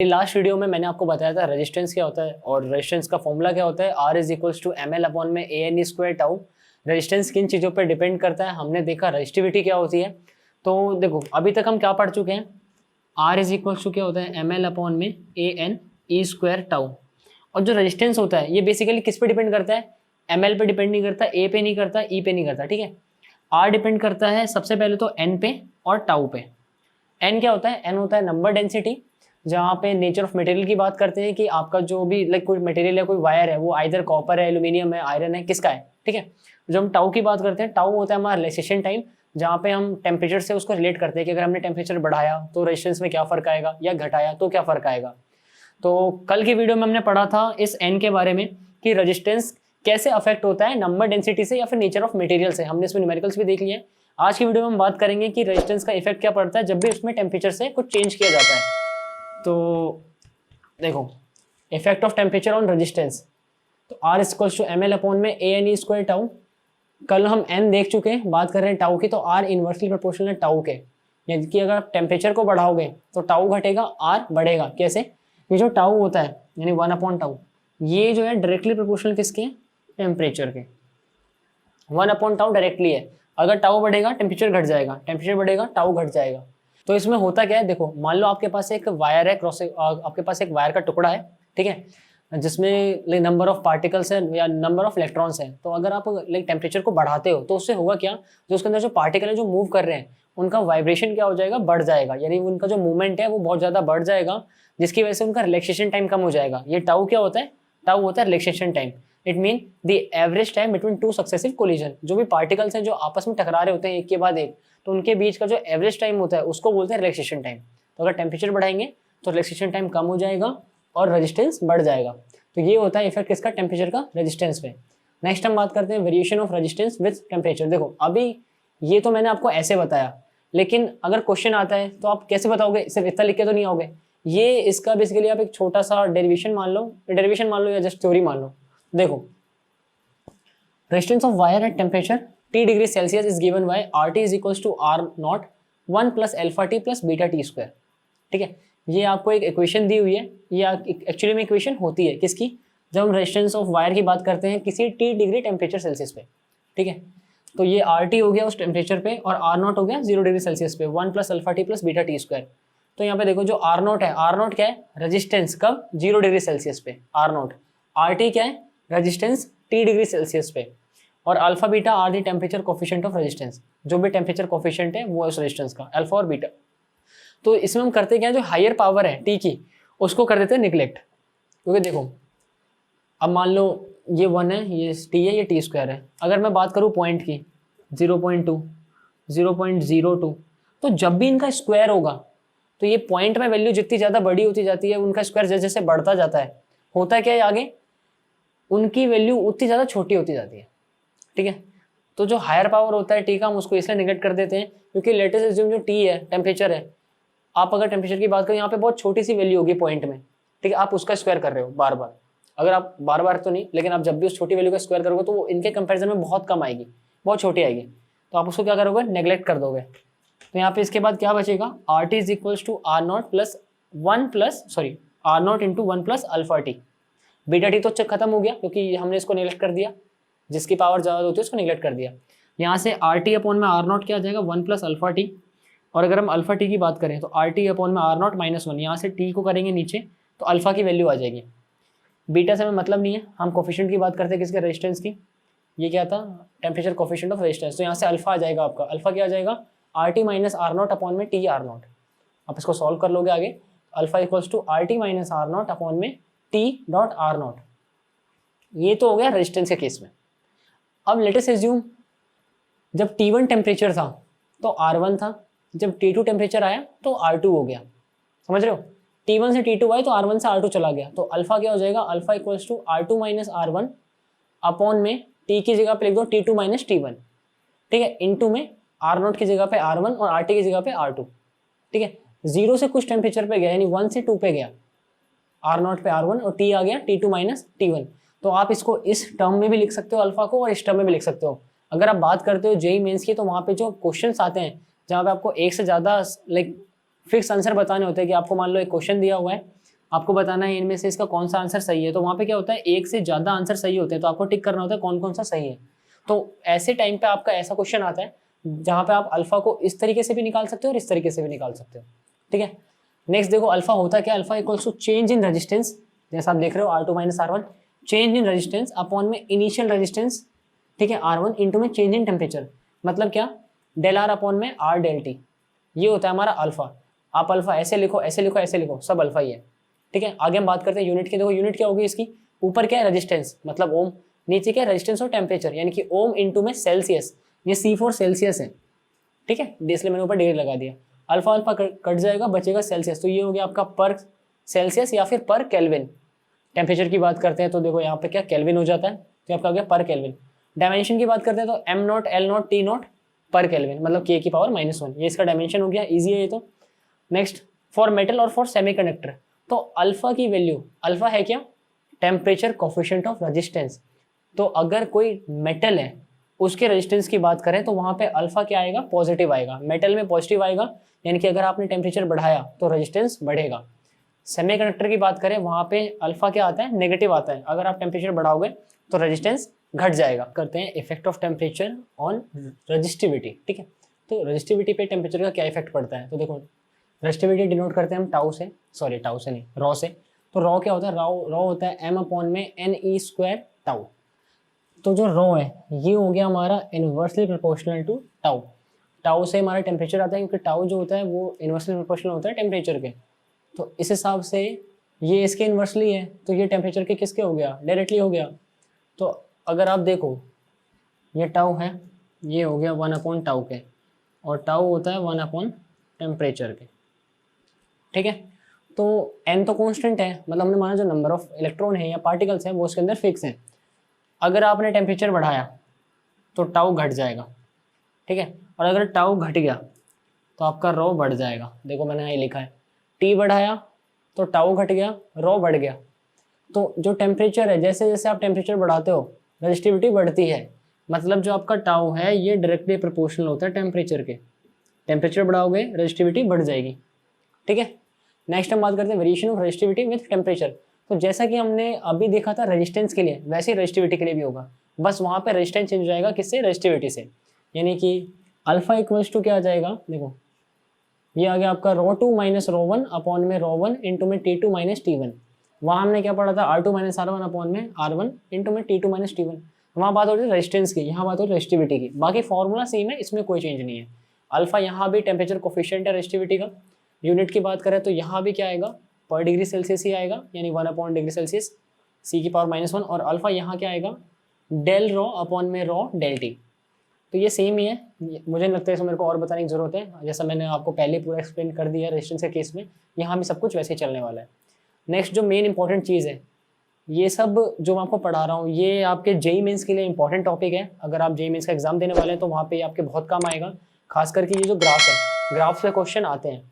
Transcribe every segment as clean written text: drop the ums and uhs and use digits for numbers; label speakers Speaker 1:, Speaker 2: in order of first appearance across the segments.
Speaker 1: Last video में मैंने आपको बताया था रेजिस्टेंस क्या होता है और रेजिस्टेंस का फॉर्मूला क्या होता है, R is equals to M L upon में A N square tau. Resistance किन चीज़ों पर डिपेंड करता है, हमने देखा रेजिस्टिविटी क्या होती है। तो देखो अभी तक हम क्या पढ़ चुके हैं, R इज इक्वल्स टू क्या होता है एम एल अपॉन में A N E square tau. और जो रेजिस्टेंस होता है ये बेसिकली किस पे डिपेंड करता है, एम एल पे डिपेंड नहीं करता, ए पे नहीं करता, ई पे नहीं करता, ठीक है। R डिपेंड करता है सबसे पहले तो एन पे और टाउ पे। एन क्या होता है, एन होता है नंबर डेंसिटी, जहाँ पे नेचर ऑफ मटेरियल की बात करते हैं कि आपका जो भी लाइक कोई मटेरियल है, कोई वायर है, वो आइदर कॉपर है, एल्यूमिनियम है, आयरन है, किसका है, ठीक है। जब हम टाउ की बात करते हैं, टाउ होता है हमारा रिलैक्सेशन टाइम, जहाँ पे हम टेम्परेचर से उसको रिलेट करते हैं कि अगर हमने टेम्परेचर बढ़ाया तो रेजिस्टेंस में क्या फर्क आएगा, या घटाया तो क्या फर्क आएगा। तो कल की वीडियो में हमने पढ़ा था इस एन के बारे में कि रेजिस्टेंस कैसे अफेक्ट होता है नंबर डेंसिटी से या फिर नेचर ऑफ मटेरियल से। हमने इसमें न्यूमेरिकल्स भी देख लिए। आज की वीडियो में हम बात करेंगे कि रेजिस्टेंस का इफेक्ट क्या पड़ता है जब भी उसमें टेम्परेचर से कुछ चेंज किया जाता है। तो देखो effect of temperature on resistance, तो R equals to M L upon में A N E square tau. कल हम n देख चुके हैं, बात कर रहे हैं टाउ की, तो R इन्वर्सली प्रोपोर्शनल है टाउ के, यानी कि अगर आप टेम्परेचर को बढ़ाओगे तो टाउ घटेगा, R बढ़ेगा। कैसे, ये जो टाउ होता है यानी 1 अपॉन टाउ, ये जो है डायरेक्टली प्रोपोर्शनल किसके, टेम्परेचर के। 1 अपॉन टाउ डायरेक्टली है, अगर टाउ बढ़ेगा टेम्परेचर घट जाएगा, टेम्परेचर बढ़ेगा टाउ घट जाएगा। तो इसमें होता क्या है, देखो मान लो आपके पास एक वायर है, आपके पास एक वायर का टुकड़ा है, ठीक है, जिसमें नंबर ऑफ पार्टिकल्स है या नंबर ऑफ इलेक्ट्रॉन्स है। तो अगर आप टेम्परेचर को बढ़ाते हो तो उससे होगा क्या, जो उसके अंदर जो पार्टिकल है जो मूव कर रहे हैं उनका वाइब्रेशन क्या हो जाएगा, बढ़ जाएगा, यानी उनका जो मूवमेंट है वो बहुत ज़्यादा बढ़ जाएगा, जिसकी वजह से उनका रिलैक्सेशन टाइम कम हो जाएगा। ये टाउ क्या होता है, टाउ होता है relaxation time. It mean the average time between two successive collision. जो भी पार्टिकल्स हैं जो आपस में टकरा रहे होते हैं एक के बाद एक, तो उनके बीच का जो एवरेज टाइम होता है उसको बोलते हैं रिलैक्सेशन टाइम। तो अगर टेम्परेचर बढ़ाएंगे तो रिलैक्सेशन टाइम कम हो जाएगा और रेजिस्टेंस बढ़ जाएगा। तो ये होता है इफेक्ट किसका, टेम्परेचर का रेजिस्टेंस पे। नेक्स्ट हम बात करते हैं variation of resistance with temperature. देखो अभी ये तो मैंने आपको ऐसे बताया, लेकिन अगर क्वेश्चन आता है तो आप कैसे बताओगे, सिर्फ इतना लिख के तो नहीं आओगे। ये इसका बेसिकली आप एक छोटा सा डेरिवेशन मान लो या जस्ट थ्योरी मान लो। देखो resistance of wire at temperature T degree Celsius is given by RT is equals to R naught 1 plus alpha t plus beta t square, ठीक है। ये आपको एक इक्वेशन दी हुई है, ये एक्चुअली में इक्वेशन होती है किसकी, जब हम रेजिस्टेंस ऑफ वायर की बात करते हैं किसी T डिग्री टेम्परेचर सेल्सियस पे, ठीक है। तो ये RT हो गया उस टेम्परेचर पे और R नॉट हो गया 0 डिग्री सेल्सियस पे, 1 plus alpha t plus beta t square. तो यहाँ पे देखो जो R नॉट है, R नॉट क्या है, रेजिस्टेंस कब, 0 डिग्री सेल्सियस पे R नॉट। RT क्या है, रेजिस्टेंस T डिग्री सेल्सियस पे, और alpha beta are the temperature coefficient of resistance. जो भी टेम्परेचर कोफिशिएंट है वो है उस रेजिस्टेंस का, अल्फा और बीटा। तो इसमें हम करते क्या है, जो हायर पावर है टी की उसको कर देते हैं निगलेक्ट। क्योंकि देखो अब मान लो ये 1 है, ये टी है, ये टी स्क्वायर है। अगर मैं बात करूँ पॉइंट की 0.2, 0.02, तो जब भी इनका स्क्वायर होगा तो ये पॉइंट में वैल्यू जितनी ज़्यादा बड़ी होती जाती है, उनका स्क्वायर जैसे जैसे बढ़ता जाता है, होता क्या है आगे, उनकी वैल्यू उतनी ज़्यादा छोटी होती जाती है, ठीक है। तो जो हायर पावर होता है टी का, हम उसको इसलिए निगलेक्ट कर देते हैं क्योंकि लेटेस्ट एज्यूम जो टी है टेम्परेचर है, आप अगर टेम्परेचर की बात करें यहाँ पे बहुत छोटी सी वैल्यू होगी पॉइंट में, ठीक है। आप उसका स्क्वायर कर रहे हो बार बार, अगर आप बार बार तो नहीं, लेकिन आप जब भी उस छोटी वैल्यू का स्क्वायर करोगे तो वो इनके कंपेरिजन में बहुत कम आएगी, बहुत छोटी आएगी। तो आप उसको क्या करोगे, नेगलेक्ट कर दोगे। तो यहाँ पे इसके बाद क्या बचेगा, RT is equals to R naught R naught into 1 plus alpha t. Beta t तो खत्म हो गया क्योंकि हमने इसको नेगलेक्ट कर दिया, जिसकी पावर ज़्यादा होती है उसको निगलेक्ट कर दिया। यहाँ से RT अपॉन में R नॉट क्या आ जाएगा, 1 प्लस अल्फा टी। और अगर हम अल्फा टी की बात करें तो RT अपॉन में R नॉट माइनस 1, यहाँ से टी को करेंगे नीचे तो अल्फा की वैल्यू आ जाएगी। बीटा से हमें मतलब नहीं है, हम कोफिशिएंट की बात करते हैं किसके, रेजिस्टेंस की। ये क्या था, टेम्परेचर कोफिशिएंट ऑफ रेजिस्टेंस। तो यहाँ से अल्फा आ जाएगा आपका, अल्फा क्या आ जाएगा, RT minus R naught upon में टी R नॉट। आप इसको सॉल्व कर लोगे आगे, alpha equals to RT minus R naught upon में टी डॉट R नॉट। ये तो हो गया रेजिस्टेंस के केस में। अब लेटेस्ट एज्यूम जब T1 टेम्परेचर था तो R1 था, जब T2 टेम्परेचर आया तो R2 हो गया, समझ रहे हो। T1 से T2 आए तो R1 से R2 चला गया, तो अल्फा क्या हो जाएगा, alpha equals to R2 minus R1 upon में T की जगह पे लिख दो T2 माइनस T1, ठीक है, इनटू में R नॉट की जगह पे R1 और RT की जगह पे R2, ठीक है। 0 से कुछ टेम्परेचर पे गया यानी 1 से 2 पे गया, R नॉट पे R1 और T आ गया T2 माइनस T1। तो आप इसको इस टर्म में भी लिख सकते हो अल्फा को, और इस टर्म में भी लिख सकते हो। अगर आप बात करते हो जेईई मेंस की, तो वहाँ पे जो क्वेश्चंस आते हैं जहाँ पे आपको एक से ज़्यादा लाइक फिक्स आंसर बताने होते हैं, कि आपको मान लो एक क्वेश्चन दिया हुआ है आपको बताना है इनमें से इसका कौन सा आंसर सही है। तो वहाँ पे क्या होता है, एक से ज़्यादा आंसर सही होते हैं, तो आपको टिक करना होता है कौन कौन सा सही है। तो ऐसे टाइम पे आपका ऐसा क्वेश्चन आता है जहाँ पे आप अल्फा को इस तरीके से भी निकाल सकते हो और इस तरीके से भी निकाल सकते हो, ठीक है। नेक्स्ट देखो अल्फा होता क्या, alpha equals to change in resistance, जैसा आप देख रहे हो R2 minus R1, change in resistance upon में इनिशियल रेजिस्टेंस, ठीक है, R1 इंटू में चेंज इन टेम्परेचर, मतलब क्या, डेल आर अपॉन में आर डेल टी, ये होता है हमारा अल्फा। आप अल्फा ऐसे लिखो, ऐसे लिखो, ऐसे लिखो, सब अल्फा ही है, ठीक है। आगे हम बात करते हैं यूनिट की। देखो यूनिट क्या होगी इसकी, ऊपर क्या है रेजिस्टेंस मतलब ओम, नीचे क्या है रेजिस्टेंस और टेम्परेचर, यानी कि ओम इंटू में सेल्सियस, ये C4 सेल्सियस है, ठीक है, इसलिए मैंने ऊपर डिग्री लगा दिया। अल्फा अल्फा कट जाएगा, बचेगा सेल्सियस, तो ये हो गया आपका पर सेल्सियस या फिर पर केल्विन। टेम्परेचर की बात करते हैं तो देखो यहाँ पे क्या केल्विन हो जाता है, तो आपका हो गया पर केल्विन। डायमेंशन की बात करते हैं तो m not L not T not पर केल्विन, मतलब K की पावर -1, ये इसका डायमेंशन हो गया, ईजी है ये तो। नेक्स्ट फॉर मेटल और फॉर सेमीकंडक्टर, तो अल्फा की वैल्यू, अल्फा है क्या, टेम्परेचर कोफिशिएंट ऑफ रेजिस्टेंस। तो अगर कोई मेटल है उसके रेजिस्टेंस की बात करें तो वहाँ पे अल्फा क्या आएगा, पॉजिटिव आएगा, मेटल में पॉजिटिव आएगा, यानी कि अगर आपने टेम्परेचर बढ़ाया तो रेजिस्टेंस बढ़ेगा। सेमीकंडक्टर की बात करें वहाँ पे अल्फा क्या आता है, नेगेटिव आता है, अगर आप टेम्परेचर बढ़ाओगे तो रेजिस्टेंस घट जाएगा। करते हैं effect of temperature on resistivity, ठीक है। तो रेजिस्टिविटी पे टेम्परेचर का क्या इफेक्ट पड़ता है, तो देखो रेजिस्टिविटी डिनोट करते हैं हम टाउ से, सॉरी टाउ से नहीं, रॉ से। तो रॉ क्या होता है, रॉ होता है m अपॉन में NE² टाउ। तो जो रॉ है ये हो गया हमारा inversely proportional to tau. Tau से हमारा टेम्परेचर आता है, क्योंकि टाउ जो होता है वो इनवर्सली प्रोपोर्शनल होता है टेम्परेचर के। तो इस हिसाब से ये इसके इन्वर्सली है, तो ये टेम्परेचर के किसके हो गया, डायरेक्टली हो गया। तो अगर आप देखो ये टाउ है, ये हो गया 1 अपॉन टाउ के, और टाउ होता है 1 अपॉन टेम्परेचर के, ठीक है। तो n तो कांस्टेंट है, मतलब हमने माना जो नंबर ऑफ इलेक्ट्रॉन है या पार्टिकल्स हैं वो उसके अंदर फिक्स हैं। अगर आपने टेम्परेचर बढ़ाया तो टाउ घट जाएगा, ठीक है, और अगर टाउ घट गया तो आपका रॉ बढ़ जाएगा। देखो मैंने यहाँ लिखा है T बढ़ाया तो टाउ घट गया, रॉ बढ़ गया। तो जो टेम्परेचर है, जैसे जैसे आप टेम्परेचर बढ़ाते हो रेजिस्टिविटी बढ़ती है, मतलब जो आपका टाउ है ये डायरेक्टली प्रोपोर्शनल होता है टेम्परेचर के। टेम्परेचर बढ़ाओगे रेजिस्टिविटी बढ़ जाएगी, ठीक है। नेक्स्ट हम बात करते हैं variation of resistivity with temperature. तो जैसा कि हमने अभी देखा था रेजिस्टेंस के लिए, वैसे ही रेजिस्टिविटी के लिए भी होगा, बस वहाँ पे रेजिस्टेंस चेंज हो जाएगा, किससे, रेजिस्टिविटी से। यानी कि अल्फा इक्वल्स टू क्या आ जाएगा, देखो ये आ गया आपका ρ2 माइनस ρ1 अपॉन में ρ1 इंटू में T2 माइनस T1। वहाँ हमने क्या पढ़ा था, R2 माइनस R1 अपॉन में R1 इंटू में T2 माइनस T1। वहाँ बात हो रही है रेजिस्टेंस की, यहाँ बात हो रही है रेजिस्टिविटी की। बाकी फॉर्मूला सेम है, इसमें कोई चेंज नहीं है। अल्फा यहाँ भी टेम्परेचर कोफिशिएंट है रेजिस्टिविटी का। यूनिट की बात करें तो यहाँ भी क्या आएगा, पर डिग्री सेल्सियस ही आएगा, यानी 1 अपॉन डिग्री सेल्सियस C की पावर -1, और अल्फा यहाँ क्या आएगा, डेल रॉ अपॉन में रॉ डेल टी। तो ये सेम ही है, मुझे नहीं लगता है इसमें मेरे को और बताने की जरूरत है, जैसा मैंने आपको पहले पूरा एक्सप्लेन कर दिया रेजिस्टेंस के केस में, यहाँ भी सब कुछ वैसे ही चलने वाला है। नेक्स्ट जो मेन इंपॉर्टेंट चीज़ है, ये सब जो मैं आपको पढ़ा रहा हूँ ये आपके जेई मेंस के लिए इंपॉर्टेंट टॉपिक है। अगर आप जेई मेंस का एग्जाम देने वाले हैं तो वहाँ पे आपके बहुत काम आएगा, खास करके ये जो ग्राफ है, ग्राफ पे क्वेश्चन आते हैं।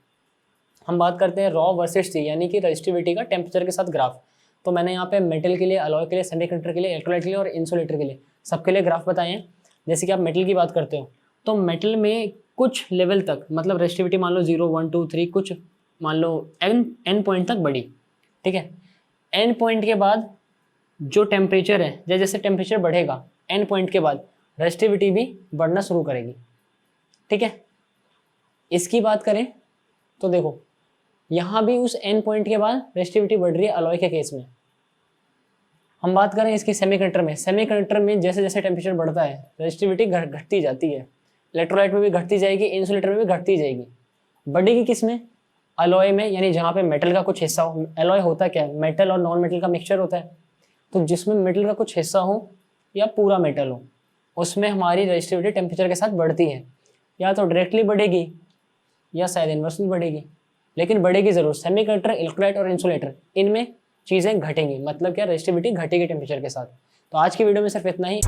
Speaker 1: हम बात करते हैं रॉ वर्सेस सी, यानी कि रेजिस्टिविटी का टेम्परेचर के साथ ग्राफ। तो मैंने यहाँ पे मेटल के लिए, अलॉय के लिए, सेमीकंडक्टर के लिए, इलेक्ट्रोलाइट के लिए और इंसुलेटर के लिए, सबके लिए ग्राफ बताए हैं। जैसे कि आप मेटल की बात करते हो तो मेटल में कुछ लेवल तक, मतलब रेजिस्टिविटी मान लो 0, 1, 2, 3, कुछ मान लो n पॉइंट तक बढ़ी, ठीक है। n पॉइंट के बाद जो टेम्परेचर है, जैसे जैसे टेम्परेचर बढ़ेगा n पॉइंट के बाद रेजिस्टिविटी भी बढ़ना शुरू करेगी, ठीक है। इसकी बात करें तो देखो यहाँ भी उस n पॉइंट के बाद रेजिस्टिविटी बढ़ रही है अलॉय के केस में। हम बात करें इसकी सेमीकंडक्टर में, सेमीकंडक्टर में जैसे जैसे टेम्परेचर बढ़ता है रेजिस्टिविटी घटती जाती है। इलेक्ट्रोलाइट में भी घटती जाएगी, इंसुलेटर में भी घटती जाएगी। बढ़ेगी किस में, अलॉय में, यानी जहाँ पे मेटल का कुछ हिस्सा हो। अलॉय होता क्या है, मेटल और नॉन मेटल का मिक्सचर होता है। तो जिसमें मेटल का कुछ हिस्सा हो या पूरा मेटल हो, उसमें हमारी रेजिस्टिविटी टेम्परेचर के साथ बढ़ती है। या तो डायरेक्टली बढ़ेगी या शायद इन्वर्सली बढ़ेगी, लेकिन बढ़ेगी जरूर। सेमीकंडक्टर, इलेक्ट्रोलाइट और इंसुलेटर, इनमें चीज़ें घटेंगी, मतलब क्या, रेजिस्टिविटी घटेगी टेम्परेचर के साथ। तो आज की वीडियो में सिर्फ इतना ही।